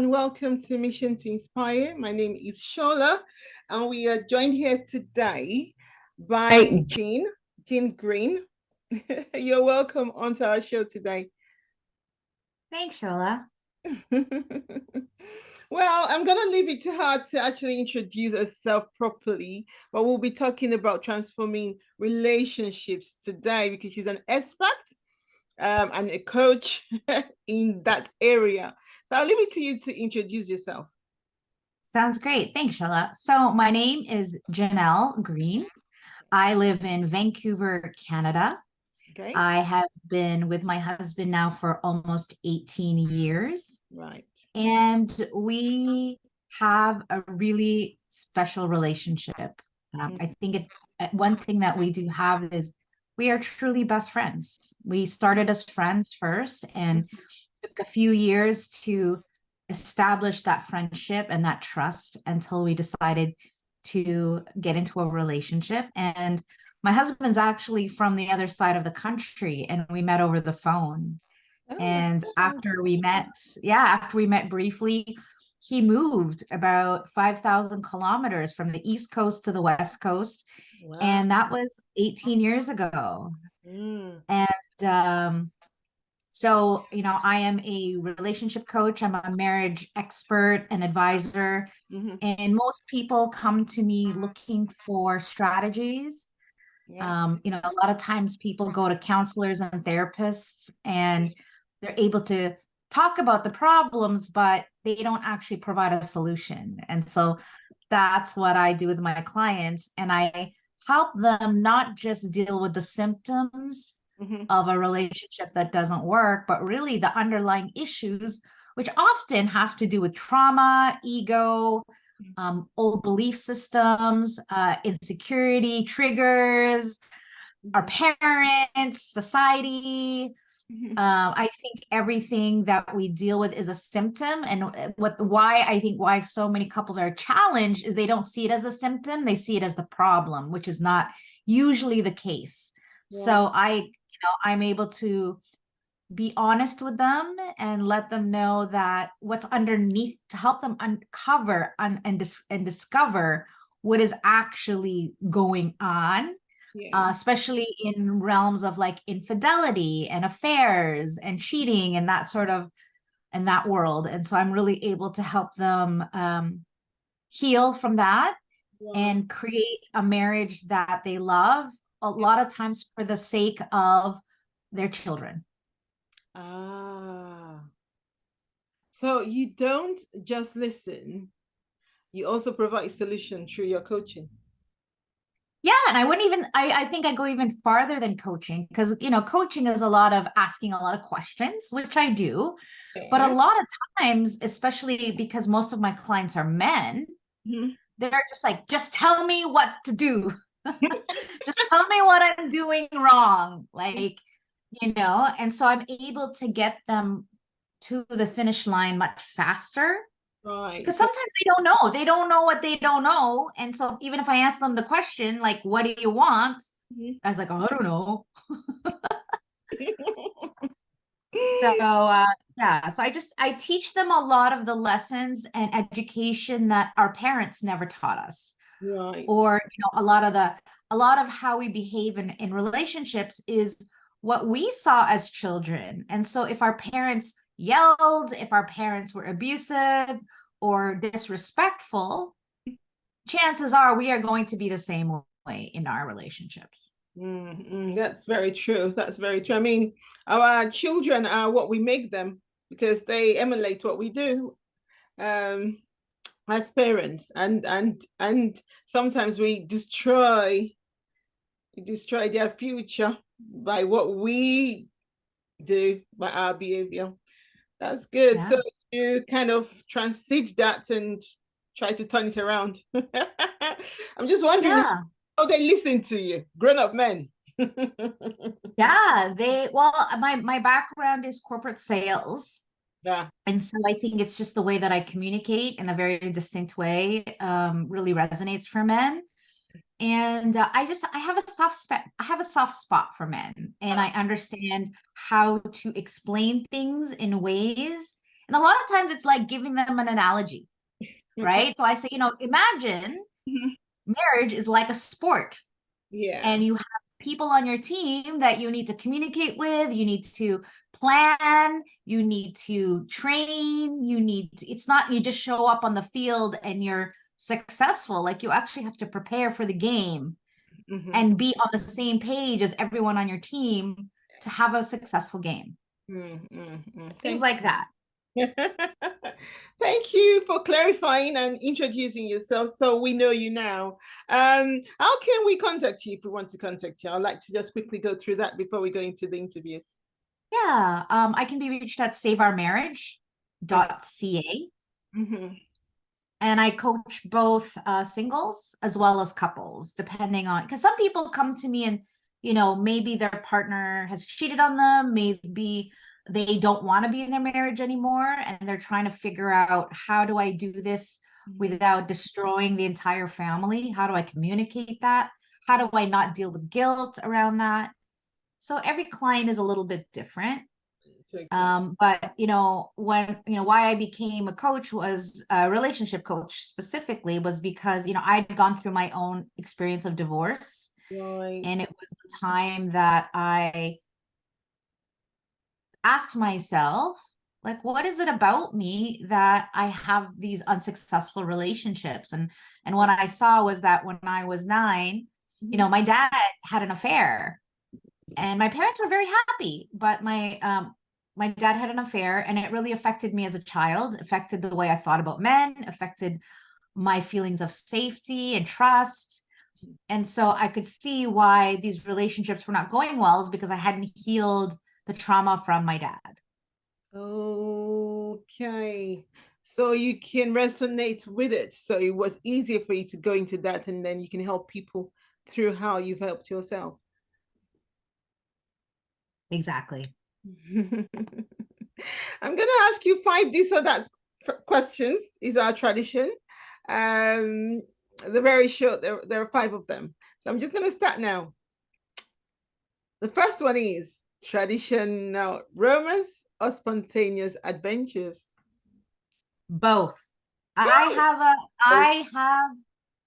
and welcome to Mission to Inspire. My name is Shola, and we are joined here today by Janelle Green. You're welcome onto our show today. Thanks, Shola. Well, I'm going to leave it to her to actually introduce herself properly, but we'll be talking about transforming relationships today because she's an expert and a coach in that area. So I'll leave it to you to introduce yourself. Sounds great. Thanks, Shola. So my name is Janelle Green. I live in Vancouver, Canada. Okay. I have been with my husband now for almost 18 years. Right. And we have a really special relationship. I think one thing that we do have is we are truly best friends. We started as friends first and took a few years to establish that friendship and that trust until we decided to get into a relationship. And my husband's actually from the other side of the country, and we met over the phone. And after we met briefly, he moved about 5,000 kilometers from the East Coast to the West Coast. Wow. And that was 18 years ago. And so, I am a relationship coach. I'm a marriage expert and advisor. And most people come to me looking for strategies. Yeah. A lot of times people go to counselors and therapists and they're able to talk about the problems, but they don't actually provide a solution. And so that's what I do with my clients. And I help them not just deal with the symptoms of a relationship that doesn't work, but really the underlying issues, which often have to do with trauma, ego, old belief systems, insecurity, triggers, our parents, society. I think everything that we deal with is a symptom. And why so many couples are challenged is they don't see it as a symptom. They see it as the problem, which is not usually the case. Yeah. So I'm able to be honest with them and let them know that what's underneath to help them uncover and discover what is actually going on. Yeah. Especially in realms of like infidelity and affairs and cheating and that world. And so I'm really able to help them heal from that. Yeah. And create a marriage that they love, a lot of times for the sake of their children. So you don't just listen, you also provide a solution through your coaching. Yeah, and I think I go even farther than coaching because, coaching is a lot of asking a lot of questions, which I do. Okay. But a lot of times, especially because most of my clients are men, they're just like, just tell me what to do. Just tell me what I'm doing wrong. And so I'm able to get them to the finish line much faster. Right. Because sometimes they don't know what they don't know. And so even if I ask them the question, like, what do you want? I was like, oh, I don't know. So I teach them a lot of the lessons and education that our parents never taught us. Right. Or, a lot of how we behave in relationships is what we saw as children. And so if our parents yelled, if our parents were abusive or disrespectful, chances are we are going to be the same way in our relationships. That's very true. That's very true. I mean, our children are what we make them because they emulate what we do as parents, and sometimes we destroy their future by what we do, by our behavior. That's good. Yeah. So you kind of transit that and try to turn it around. I'm just wondering how they listen to you, grown-up men. Yeah, my background is corporate sales. Yeah. And so I think it's just the way that I communicate in a very distinct way really resonates for men. And I have a soft spot for men, and I understand how to explain things in ways And a lot of times it's like giving them an analogy, Okay. right? So I say, imagine Mhm. marriage is like a sport, Yeah. and you have people on your team that you need to communicate with, you need to plan, you need to train, it's not you just show up on the field and you're successful. Like, you actually have to prepare for the game Mhm. and be on the same page as everyone on your team to have a successful game. Things Thank like that. you. Thank you for clarifying and introducing yourself so we know you now. How can we contact you if we want to contact you? I'd like to just quickly go through that before we go into the interviews. Yeah, I can be reached at Okay. saveourmarriage.ca. Mhm. And I coach both singles as well as couples, depending on, because some people come to me and, maybe their partner has cheated on them, maybe they don't want to be in their marriage anymore, and they're trying to figure out, how do I do this without destroying the entire family? How do I communicate that? How do I not deal with guilt around that? So every client is a little bit different. Okay. But when why I became a coach, was a relationship coach specifically, was because I'd gone through my own experience of divorce, Right. and it was the time that I asked myself, like, what is it about me that I have these unsuccessful relationships? And what I saw was that when I was 9, Mhm. my dad had an affair, and my parents were very happy, but my dad had an affair, and it really affected me as a child, affected the way I thought about men, affected my feelings of safety and trust. And so I could see why these relationships were not going well, is because I hadn't healed the trauma from my dad. Okay. So you can resonate with it. So it was easier for you to go into that, and then you can help people through how you've helped yourself. Exactly. I'm going to ask you five this or that questions, is our tradition. Um, they're very short. There are five of them. So I'm just going to start now. The first one is traditional romance or spontaneous adventures? Both. I Oh, have a I have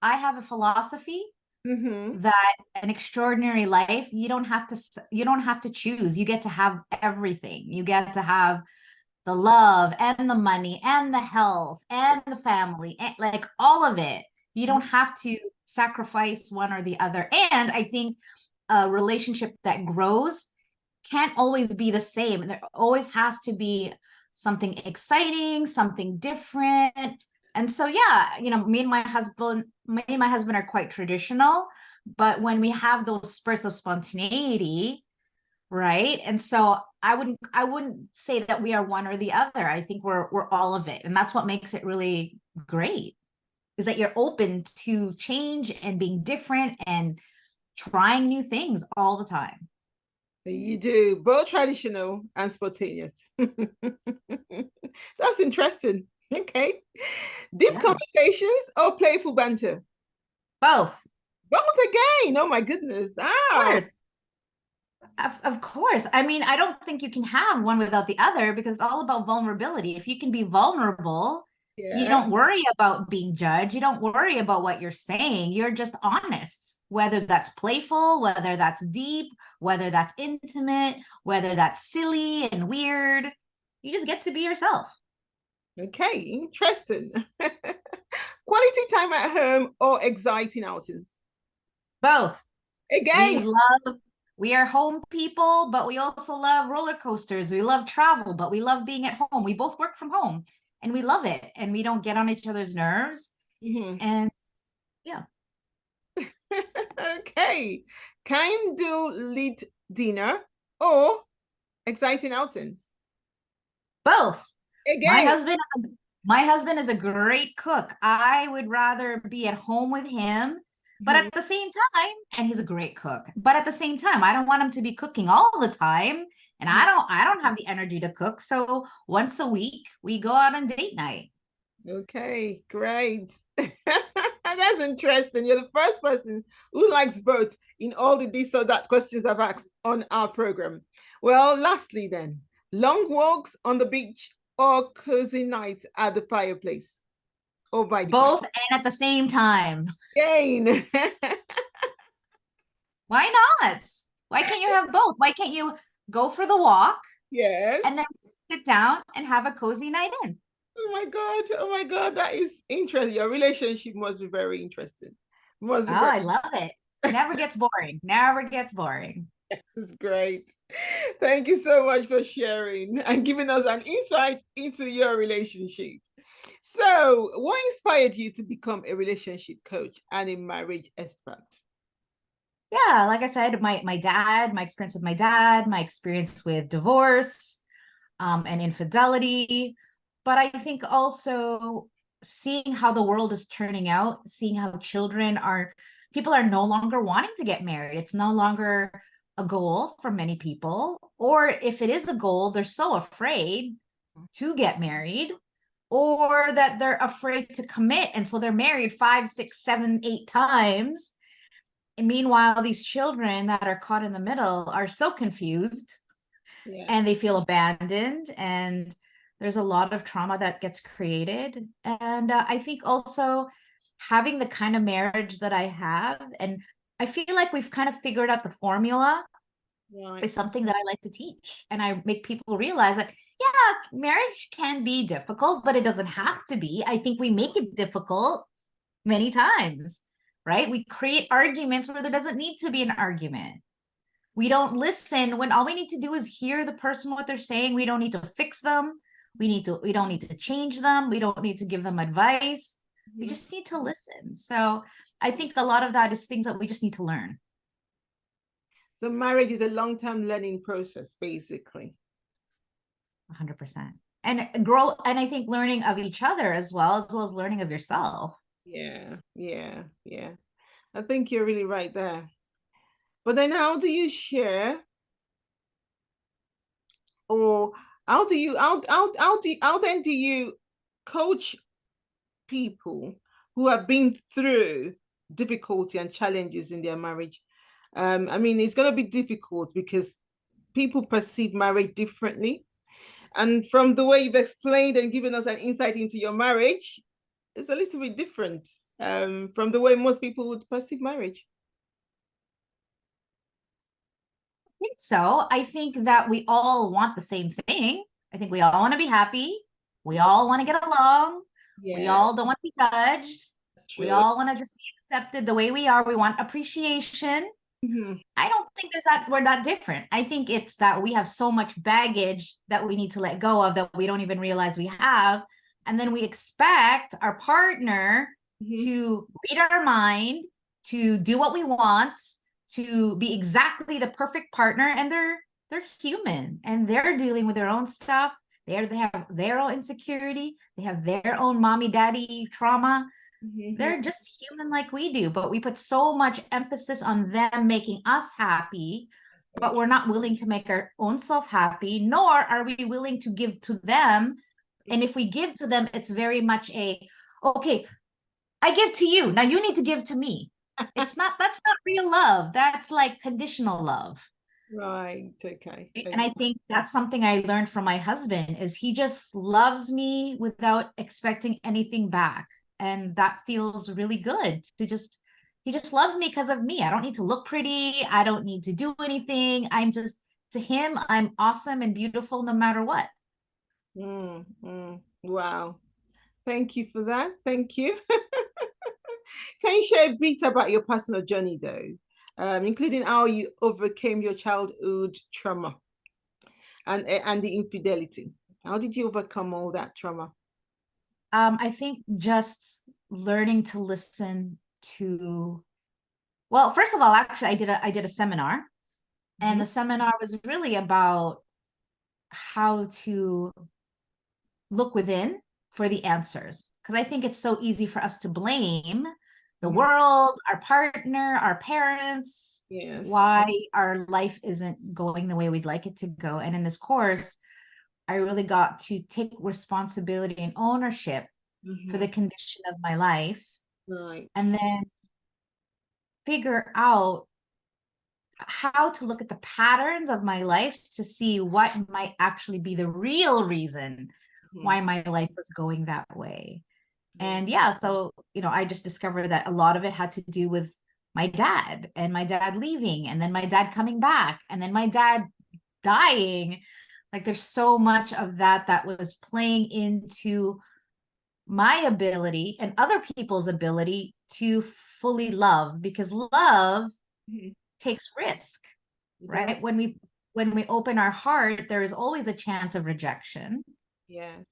I have a philosophy mm-hmm. that an extraordinary life, you don't have to choose. You get to have everything. You get to have the love and the money and the health and the family, and like all of it. You don't have to sacrifice one or the other. And I think a relationship that grows can't always be the same. There always has to be something exciting, something different. And so, yeah, me and my husband are quite traditional, but when we have those spurts of spontaneity, right? And so I wouldn't say that we are one or the other. I think we're all of it. And that's what makes it really great, is that you're open to change and being different and trying new things all the time. You do both traditional and spontaneous. That's interesting. Okay. Deep Yeah. conversations or playful banter? Both. Both again. Oh my goodness. Of Wow. course. Of course. I mean, I don't think you can have one without the other, because it's all about vulnerability. If you can be vulnerable, you Yeah. don't worry about being judged. You don't worry about what you're saying. You're just honest, whether that's playful, whether that's deep, whether that's intimate, whether that's silly and weird. You just get to be yourself. Okay. Interesting. Quality time at home or exciting outings? Both. We Again. love, we are home people, but we also love roller coasters. We love travel, but we love being at home. We both work from home and we love it, and we don't get on each other's nerves. Mhm. And yeah, Okay. Candle lit dinner or exciting outings? both. My Again. husband my husband is a great cook. I would rather be at home with him, but Mhm. at the same time, and he's a great cook. But at the same time, I don't want him to be cooking all the time, and I don't have the energy to cook. So once a week, we go out on date night. Okay, great. That's interesting. You're the first person who likes both in all the this or that questions I've asked on our program. Well, lastly, then, long walks on the beach or cozy nights at the fireplace? Or by the fire? Both and at the same time. Jane. Why not? Why can't you have both? Why can't you go for the walk Yes. and then sit down and have a cozy night in? Oh my God. Oh my God. That is interesting. Your relationship must be very interesting. Must Oh, be very I love it. Never gets boring. Never gets boring. This is great. Thank you so much for sharing and giving us an insight into your relationship. So, what inspired you to become a relationship coach and a marriage expert? Yeah, like I said, my dad, my experience with my dad, my experience with divorce, and infidelity. But I think also seeing how the world is turning out, seeing how people are no longer wanting to get married. It's no longer a goal for many people. Or if it is a goal, they're so afraid to get married, or that they're afraid to commit. And so they're married 5, 6, 7, 8 times. And meanwhile, these children that are caught in the middle are so confused, Yeah. and they feel abandoned, and there's a lot of trauma that gets created. And I think also having the kind of marriage that I have, and I feel like we've kind of figured out the formula, Right. is something that I like to teach. And I make people realize that, yeah, marriage can be difficult, but it doesn't have to be. I think we make it difficult many times, right? We create arguments where there doesn't need to be an argument. We don't listen when all we need to do is hear the person what they're saying. We don't need to fix them. We don't need to change them. We don't need to give them advice. We just need to listen. So I think a lot of that is things that we just need to learn. So marriage is a long-term learning process, basically. 100%. And grow, and I think learning of each other as well as learning of yourself. Yeah, yeah, yeah. I think you're really right there. But then how do you share, or how then do you coach people who have been through difficulty and challenges in their marriage? I mean, it's going to be difficult because people perceive marriage differently. And from the way you've explained and given us an insight into your marriage, it's a little bit different from the way most people would perceive marriage. I think so. I think that we all want the same thing. I think we all want to be happy. We all want to get along. We Yeah, all don't want to be judged. that's We true. all want to just be accepted the way we are. We want appreciation. Mhm. I don't think we're that different. I think it's that we have so much baggage that we need to let go of that we don't even realize we have. And then we expect our partner Mhm. to read our mind, to do what we want, to be exactly the perfect partner. And they're human and they're dealing with their own stuff. They have their own insecurity. They have their own mommy, daddy trauma. Mhm. They're just human like we do, but we put so much emphasis on them making us happy, but we're not willing to make our own self happy, nor are we willing to give to them. And if we give to them, it's very much okay, I give to you. Now you need to give to me. That's not real love. That's like conditional love. Right. Okay. And I think that's something I learned from my husband is he just loves me without expecting anything back. And that feels really good to just he just loves me because of me. I don't need to look pretty. I don't need to do anything. I'm just to him, I'm awesome and beautiful no matter what. Wow. Thank you for that. Thank you. Can you share a bit about your personal journey, though, including how you overcame your childhood trauma and the infidelity? How did you overcome all that trauma? I think just learning to listen to well, first of all, actually I did a seminar, and Mhm. the seminar was really about how to look within for the answers. Because I think it's so easy for us to blame the Mhm. world, our partner, our parents, Yes. why our life isn't going the way we'd like it to go. And in this course, I really got to take responsibility and ownership for the Mhm. condition of my life, Right. and then figure out how to look at the patterns of my life to see what might actually be the real reason why my life was going that way. And yeah, so, I just discovered that a lot of it had to do with my dad and my dad leaving, and then my dad coming back, and then my dad dying. Like there's so much of that was playing into my ability and other people's ability to fully love, because love takes risk, right? When we open our heart, there is always a chance of rejection. Yes.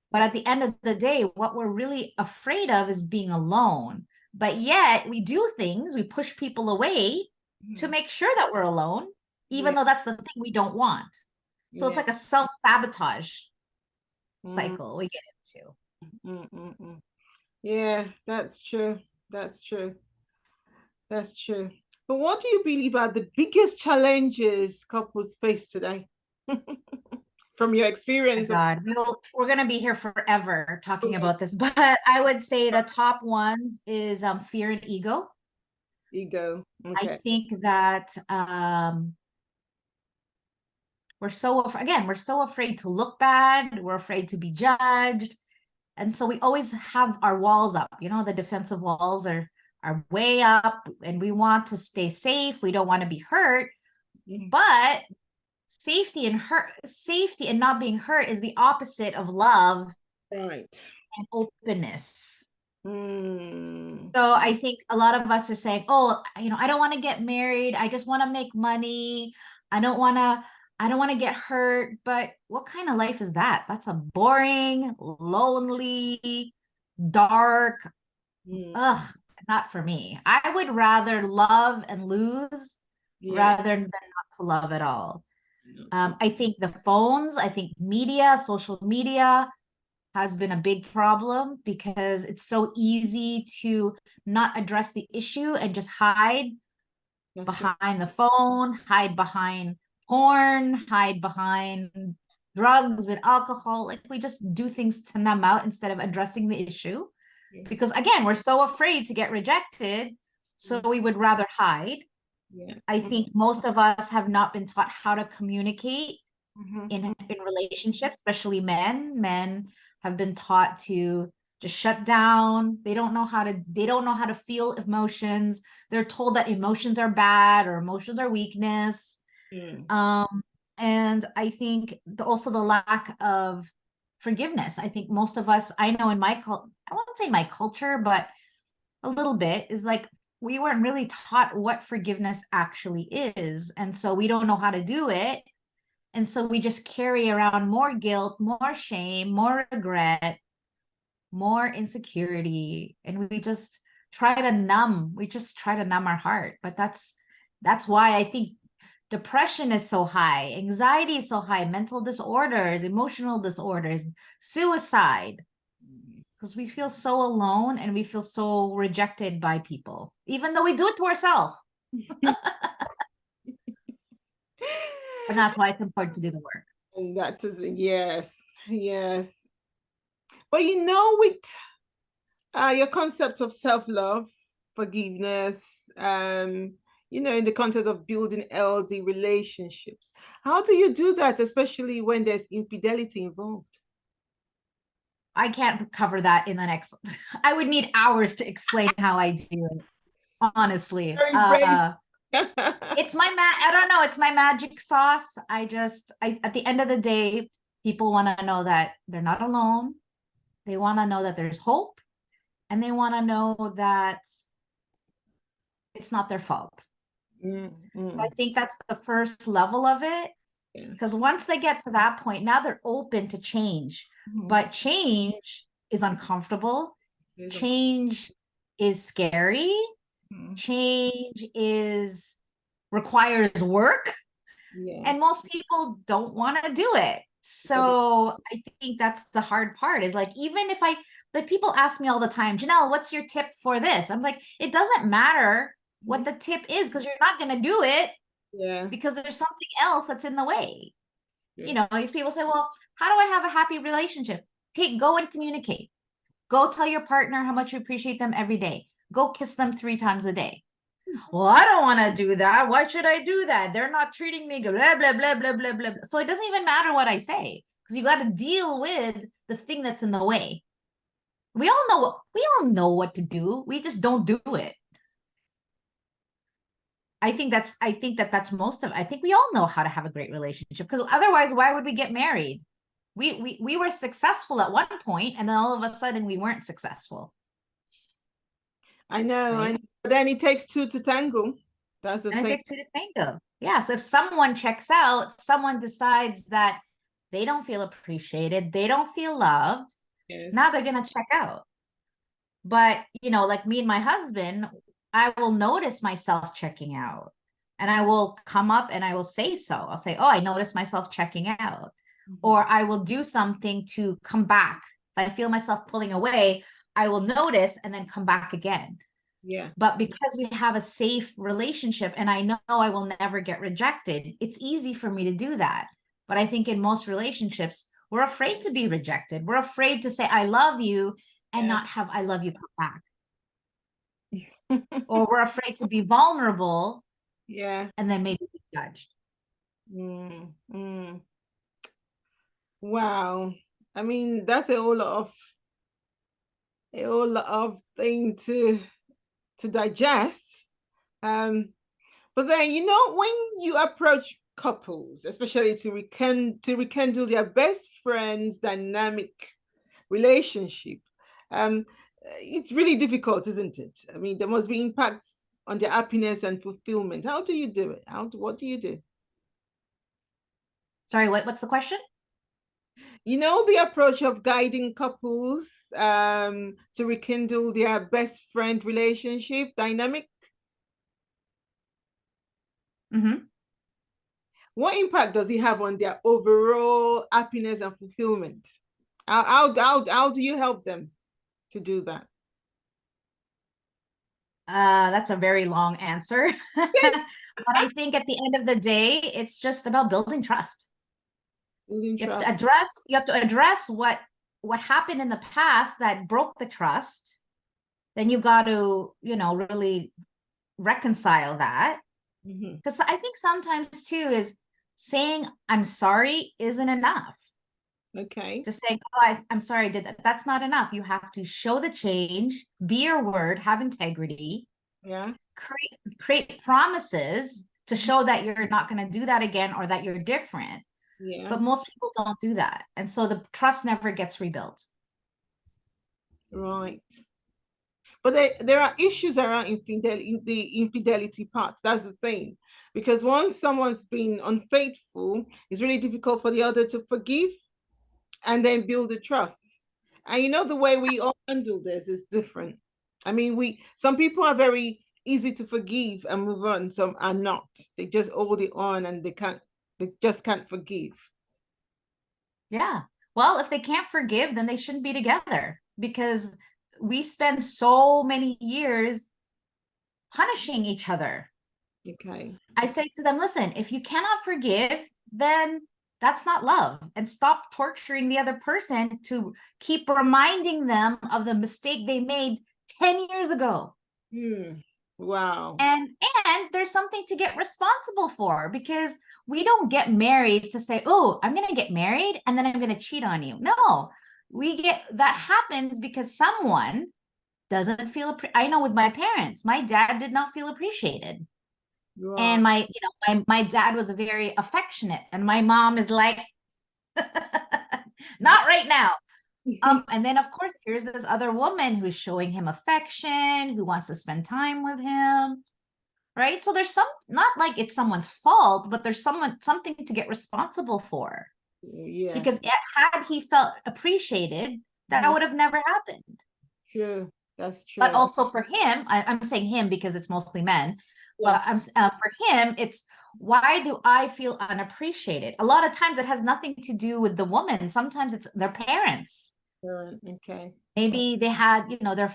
But at the end of the day, what we're really afraid of is being alone. But yet we do things, we push people away to make sure that we're alone, even though that's the thing we don't want. So it's like a self-sabotage cycle we get into. Yeah, that's true. That's true. That's true. But what do you believe are the biggest challenges couples face today? From your experience? God, we're going to be here forever talking about this, but I would say the top ones is fear and ego. Ego. Okay. I think that we're so afraid to look bad. We're afraid to be judged. And so we always have our walls up, the defensive walls are way up, and we want to stay safe. We don't want to be hurt, but safety and not being hurt is the opposite of love, right, and openness. So I think a lot of us are saying, oh, I don't want to get married, I just want to make money, I don't want to get hurt. But what kind of life is that? That's a boring, lonely, dark, not for me. I would rather love and lose rather than not to love at all. I think I think social media has been a big problem, because it's so easy to not address the issue and just hide behind the phone, hide behind porn, hide behind drugs and alcohol. Like we just do things to numb out instead of addressing the issue. Because again, we're so afraid to get rejected, so we would rather hide. I think most of us have not been taught how to communicate in relationships, especially men. Men have been taught to just shut down. They don't know how to feel emotions. They're told that emotions are bad or emotions are weakness. And I think also the lack of forgiveness. I think most of us, I know in I won't say my culture, but a little bit, is like we weren't really taught what forgiveness actually is. And so we don't know how to do it. And so we just carry around more guilt, more shame, more regret, more insecurity. And we just try to numb our heart. But that's why I think depression is so high, anxiety is so high, mental disorders, emotional disorders, suicide, because we feel so alone and we feel so rejected by people, even though we do it to ourselves. And that's why it's important to do the work. And yes. But with your concept of self-love, forgiveness, in the context of building healthy relationships, how do you do that, especially when there's infidelity involved? I can't cover that in the next. I would need hours to explain how I do it, honestly. It's I don't know, it's my magic sauce. At the end of the day, people want to know that they're not alone. They want to know that there's hope, and they want to know that it's not their fault. I think that's the first level of it, because once they get to that point, now they're open to change. But change is uncomfortable. Change is scary. Change requires work. And most people don't want to do it. So I think that's the hard part, is like, even if people ask me all the time, Janelle, what's your tip for this? I'm like, it doesn't matter what the tip is, because you're not going to do it because there's something else that's in the way. These people say, well, how do I have a happy relationship? Okay, go and communicate. Go tell your partner how much you appreciate them every day. Go kiss them 3 times a day. Well, I don't want to do that. Why should I do that? They're not treating me good. Blah, blah, blah, blah, blah, blah. So it doesn't even matter what I say, because you got to deal with the thing that's in the way. We all know what to do. We just don't do it. I think that's most of it. I think we all know how to have a great relationship, because otherwise, why would we get married? We were successful at one point, and then all of a sudden we weren't successful. I know, right? And then it takes two to tango. That's the thing. It takes two to tango. Yeah. So if someone checks out, someone decides that they don't feel appreciated, they don't feel loved, yes, now they're gonna check out. But like me and my husband, I will notice myself checking out, and I will come up and I will say so. I'll say, oh, I noticed myself checking out. Or I will do something to come back. If I feel myself pulling away, I will notice and then come back again. Yeah. But because we have a safe relationship and I know I will never get rejected, it's easy for me to do that. But I think in most relationships, we're afraid to be rejected. We're afraid to say, I love you, and not have I love you come back. Or we're afraid to be vulnerable. Yeah. And then maybe be judged. Wow. I mean, that's a whole lot of thing to digest. But then, when you approach couples, especially to rekindle their best friends dynamic relationship, it's really difficult, isn't it? I mean, there must be impacts on their happiness and fulfillment. How do you do it? What do you do? Sorry, what's the question? The approach of guiding couples to rekindle their best friend relationship dynamic. What impact does it have on their overall happiness and fulfillment? How do you help them to do that? That's a very long answer. But I think at the end of the day, it's just about building trust. You have to address what happened in the past that broke the trust. Then you got to, really reconcile that. Because I think sometimes too is saying I'm sorry isn't enough. Okay. Just saying, oh, I'm sorry I did that. That's not enough. You have to show the change, be your word, have integrity. Yeah. Create promises to show that you're not going to do that again, or that you're different. Yeah. But most people don't do that. And so the trust never gets rebuilt. Right. But there are issues around the infidelity part. That's the thing. Because once someone's been unfaithful, it's really difficult for the other to forgive and then build the trust. And the way we all handle this is different. I mean, some people are very easy to forgive and move on. Some are not. They just hold it on and they just can't forgive. Yeah. Well, if they can't forgive, then they shouldn't be together, because we spend so many years punishing each other. Okay. I say to them, listen, if you cannot forgive, then that's not love, and stop torturing the other person to keep reminding them of the mistake they made 10 years ago. Wow. And there's something to get responsible for, because we don't get married to say, oh, I'm going to get married and then I'm going to cheat on you. No, that happens because someone doesn't feel, I know with my parents, my dad did not feel appreciated. Wow. And my dad was very affectionate, and my mom is like, not right now. And then of course, here's this other woman who's showing him affection, who wants to spend time with him. Right. So there's not like it's someone's fault, but there's something to get responsible for. Yeah. Because had he felt appreciated, that would have never happened. True. That's true. But also for him, I'm saying him because it's mostly men. Yeah. But for him, it's, why do I feel unappreciated? A lot of times it has nothing to do with the woman. Sometimes it's their parents. Okay. Maybe they had,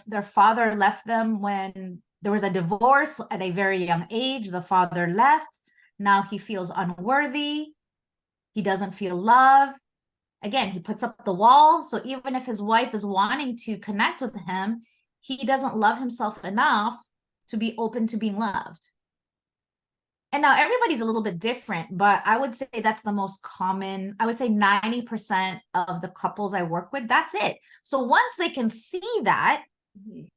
their father left them when there was a divorce at a very young age. The father left. Now he feels unworthy. He doesn't feel love. Again, he puts up the walls. So even if his wife is wanting to connect with him, he doesn't love himself enough to be open to being loved. And now everybody's a little bit different, but I would say that's the most common. I would say 90% of the couples I work with, that's it. So once they can see that,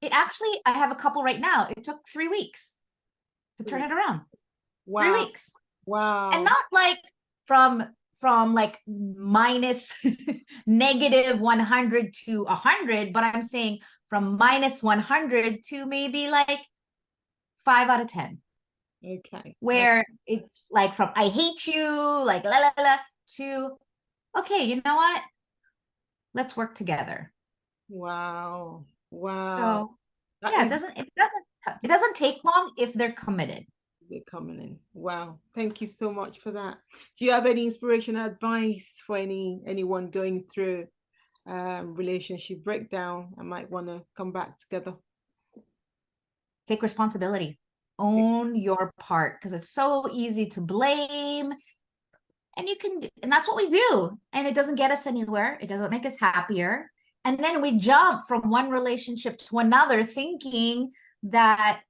it actually, I have a couple right now. It took 3 weeks to turn it around. Wow. 3 weeks. Wow. And not like from like minus negative 100 to 100, but I'm saying from minus 100 to maybe like 5 out of 10. Okay. Where it's like from I hate you, like la la la, to okay, you know what? Let's work together. Wow. Wow. So yeah, it doesn't take long if they're committed. They're coming in. Wow. Thank you so much for that. Do you have any inspirational advice for anyone going through relationship breakdown and might want to come back together? Take responsibility. Own your part, because it's so easy to blame, and that's what we do, and it doesn't get us anywhere. It doesn't make us happier, and then we jump from one relationship to another thinking that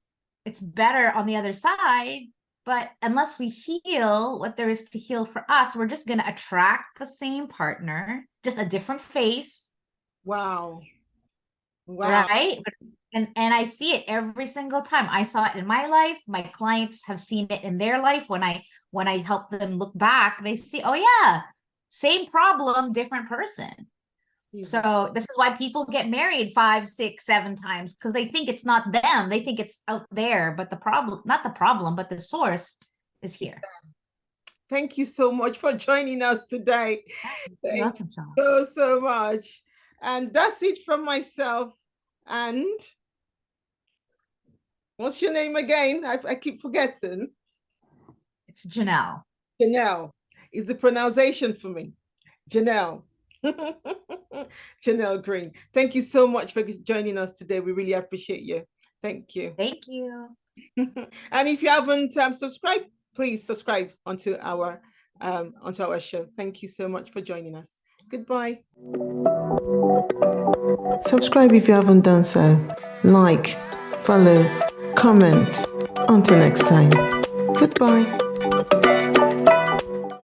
it's better on the other side. But unless we heal what there is to heal for us, we're just going to attract the same partner, just a different face. Wow. Wow. Right? And I see it every single time. I saw it in my life. My clients have seen it in their life. When I help them look back, they see, oh yeah, same problem, different person. So this is why people get married 5, 6, 7 times, because they think it's not them. They think it's out there, but the problem, not the problem, but the source is here. Thank you so much for joining us today. Thank you so much. And that's it from myself. And what's your name again? I keep forgetting. It's Janelle. Janelle is the pronunciation for me. Janelle. Janelle Green. Thank you so much for joining us today. We really appreciate you. Thank you. Thank you. And if you haven't subscribed, please subscribe onto our show. Thank you so much for joining us. Goodbye. Subscribe if you haven't done so. Like, follow, comment. Until next time. Goodbye.